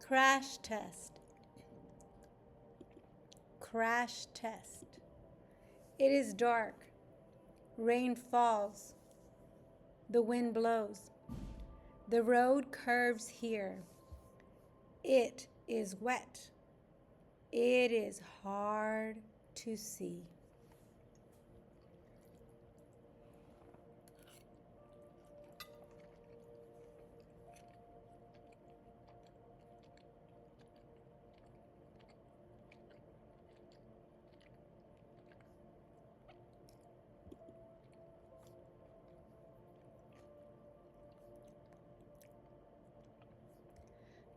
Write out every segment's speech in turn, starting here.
Crash test. Crash test. It is dark. Rain falls. The wind blows. The road curves here. It is wet. It is hard to see.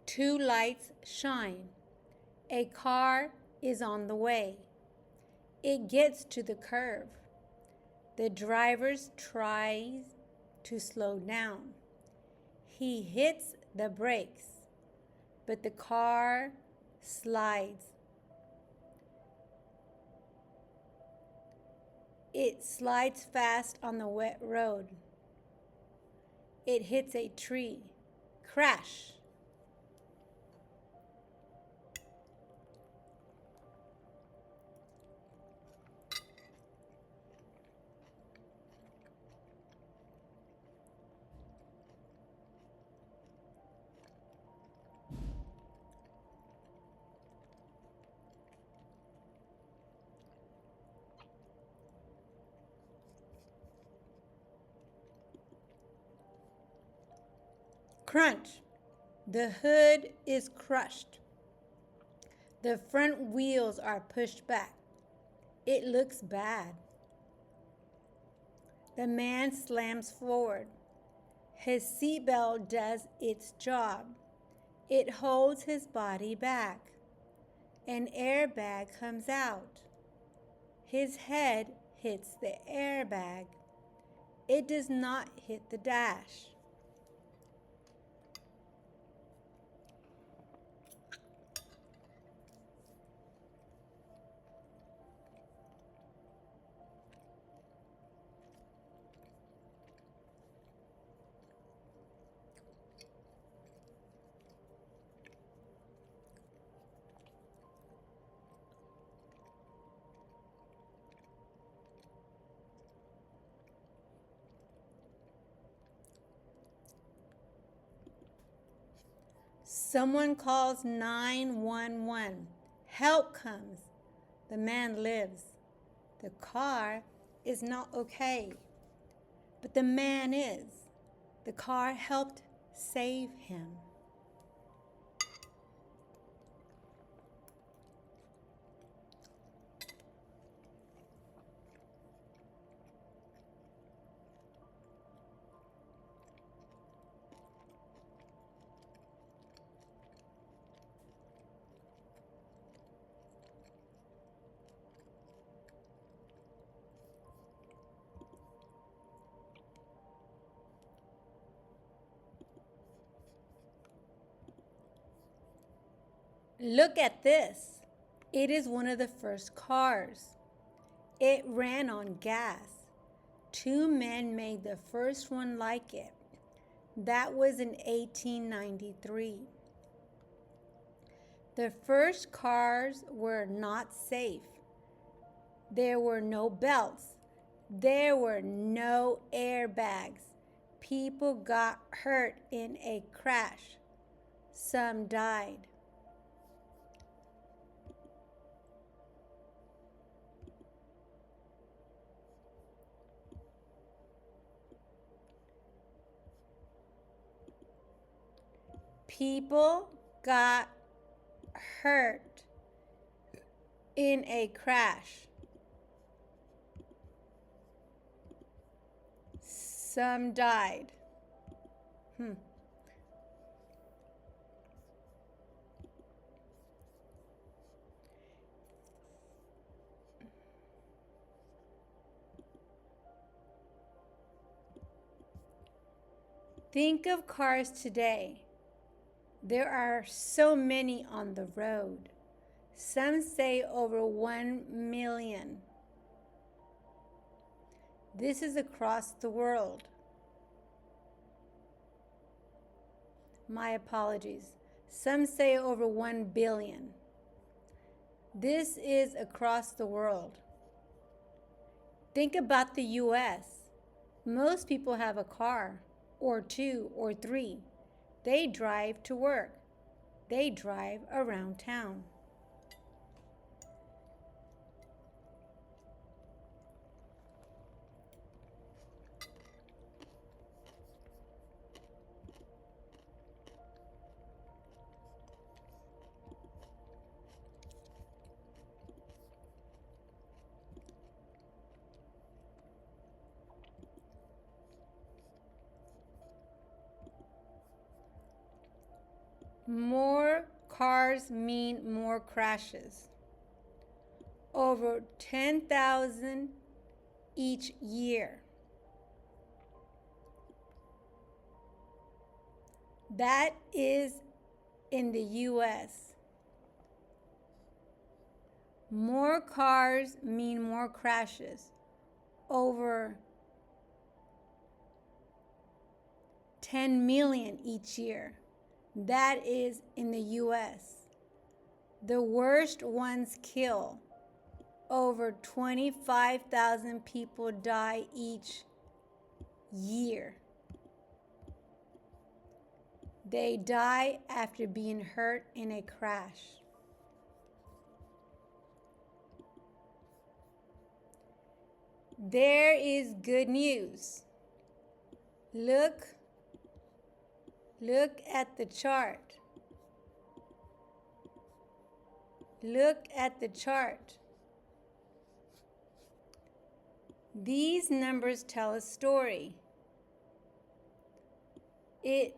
Two lights shine. A car is on the way. It gets to the curve. The driver tries to slow down. He hits the brakes, but the car slides. It slides fast on the wet road. It hits a tree. Crash! Crunch! The hood is crushed. The front wheels are pushed back. It looks bad. The man slams forward. His seatbelt does its job. It holds his body back. An airbag comes out. His head hits the airbag. It does not hit the dash. Someone calls 911. Help comes. The man lives. The car is not okay, but the man is. The car helped save him. Look at this. It is one of the first cars. It ran on gas. Two men made the first one like it. That was in 1893. The first cars were not safe. There were no belts. There were no airbags. People got hurt in a crash. Some died. People got hurt in a crash. Some died. Think of cars today. There are so many on the road. Some say over 1 million. This is across the world. My apologies. Some say over 1 billion. This is across the world. Think about the US. Most people have a car, or 2 or 3. They drive to work. They drive around town. More cars mean more crashes. Over 10,000 each year. That is in the US. More cars mean more crashes. Over 10 million each year. That is in the US. The worst ones kill. Over 25,000 people die each year. They die after being hurt in a crash. There is good news. Look at the chart. Look at the chart. These numbers tell a story. It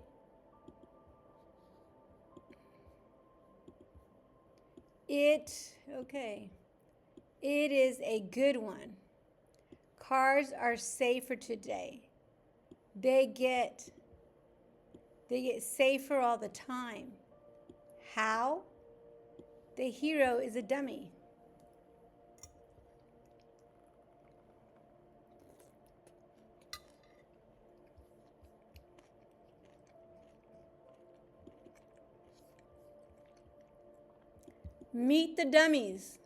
is a good one. Cars are safer today. They get safer all the time. How? The hero is a dummy. Meet the dummies.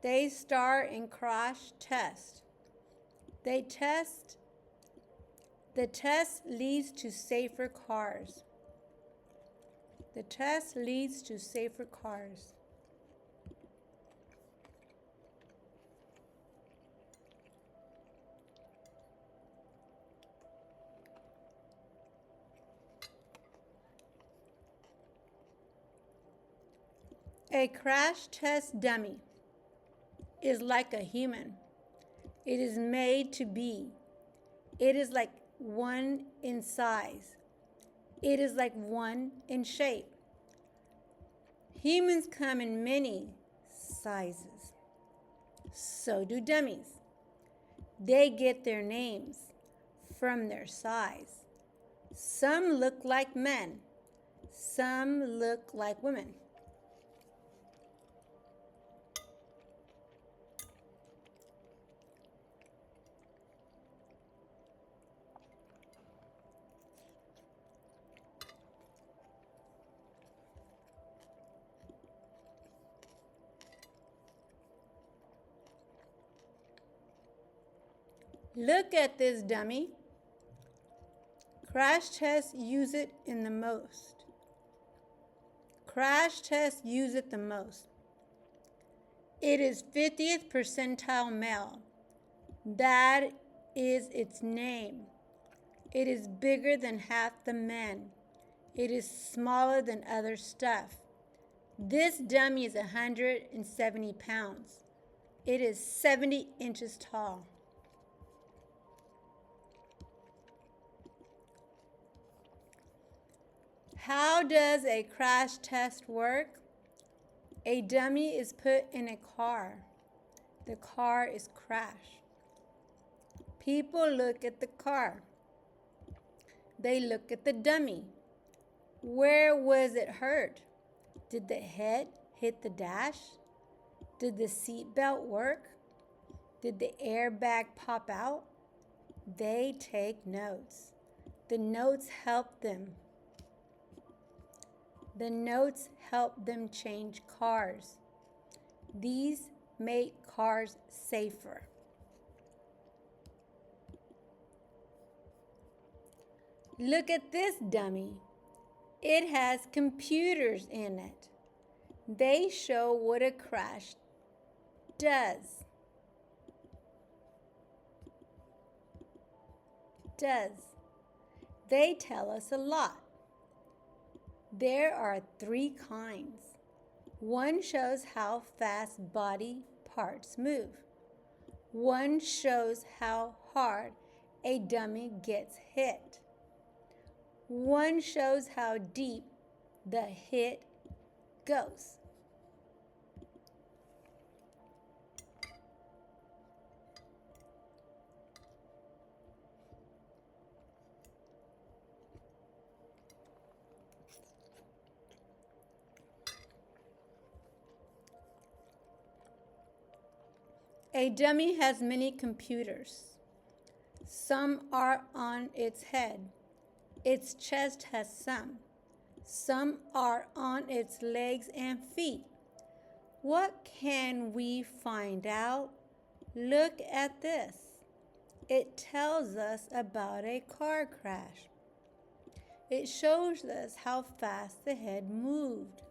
They star in crash test. The test leads to safer cars. The test leads to safer cars. A crash test dummy is like a human. It is made to be. It is like one in size. It is like one in shape. Humans come in many sizes. So do dummies. They get their names from their size. Some look like men. Some look like women. Look at this dummy. Crash tests use it in the most. Crash tests use it the most. It is 50th percentile male. That is its name. It is bigger than half the men. It is smaller than other stuff. This dummy is 170 pounds. It is 70 inches tall. How does a crash test work? A dummy is put in a car. The car is crashed. People look at the car. They look at the dummy. Where was it hurt? Did the head hit the dash? Did the seatbelt work? Did the airbag pop out? They take notes. The notes help them. The notes help them change cars. These make cars safer. Look at this dummy. It has computers in it. They show what a crash does. They tell us a lot. There are 3 kinds. One shows how fast body parts move. One shows how hard a dummy gets hit. One shows how deep the hit goes. A dummy has many computers. Some are on its head. Its chest has some. Some are on its legs and feet. What can we find out? Look at this. It tells us about a car crash. It shows us how fast the head moved.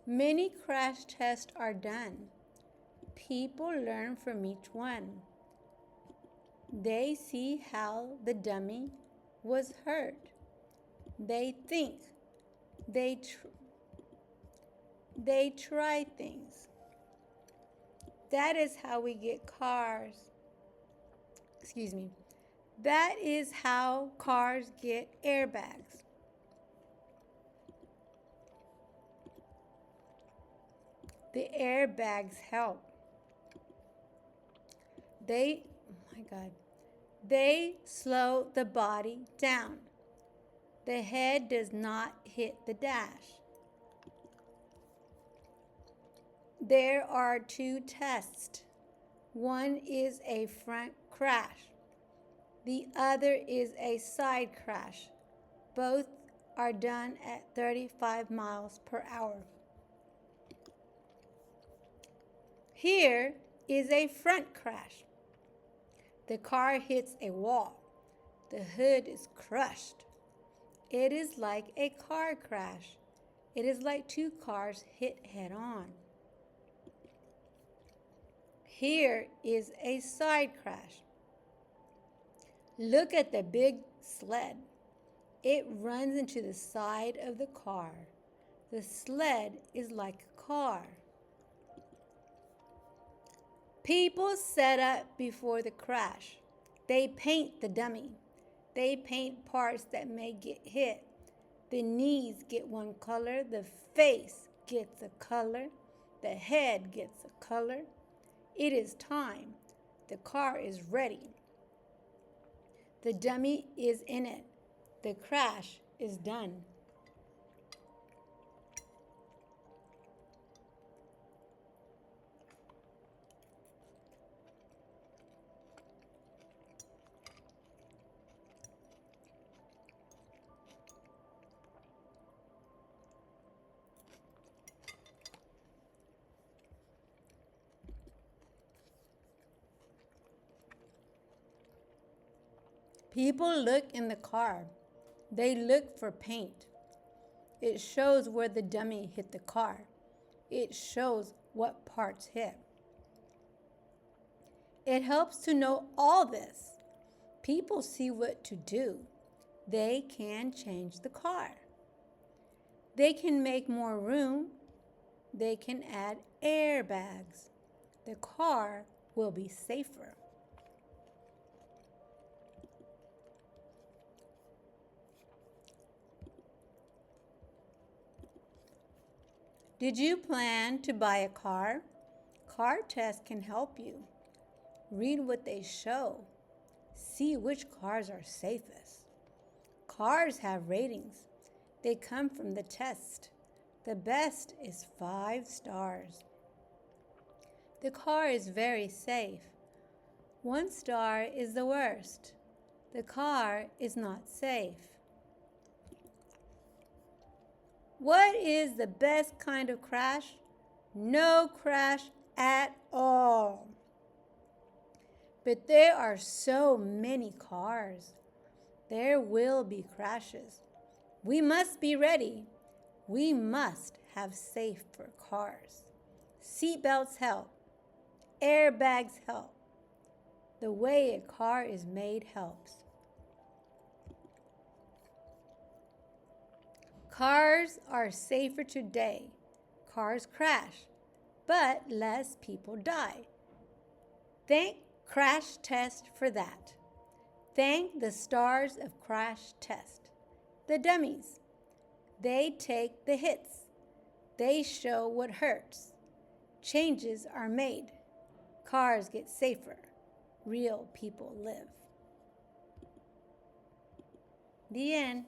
Many crash tests are done. People learn from each one. They see how the dummy was hurt. They think. They try things. That is how we get cars. That is how cars get airbags. The airbags help. They slow the body down. The head does not hit the dash. There are 2 tests. One is a front crash. The other is a side crash. Both are done at 35 miles per hour. Here is a front crash. The car hits a wall. The hood is crushed. It is like a car crash. It is like 2 cars hit head on. Here is a side crash. Look at the big sled. It runs into the side of the car. The sled is like a car. People set up before the crash. They paint the dummy. They paint parts that may get hit. The knees get one color. The face gets a color. The head gets a color. It is time. The car is ready. The dummy is in it. The crash is done. People look in the car. They look for paint. It shows where the dummy hit the car. It shows what parts hit. It helps to know all this. People see what to do. They can change the car. They can make more room. They can add airbags. The car will be safer. Did you plan to buy a car? Car tests can help you. Read what they show. See which cars are safest. Cars have ratings. They come from the test. The best is 5 stars. The car is very safe. 1 star is the worst. The car is not safe. What is the best kind of crash? No crash at all. But there are so many cars. There will be crashes. We must be ready. We must have safer cars. Seatbelts help. Airbags help. The way a car is made helps. Cars are safer today. Cars crash, but less people die. Thank Crash Test for that. Thank the stars of Crash Test. The dummies. They take the hits. They show what hurts. Changes are made. Cars get safer. Real people live. The end.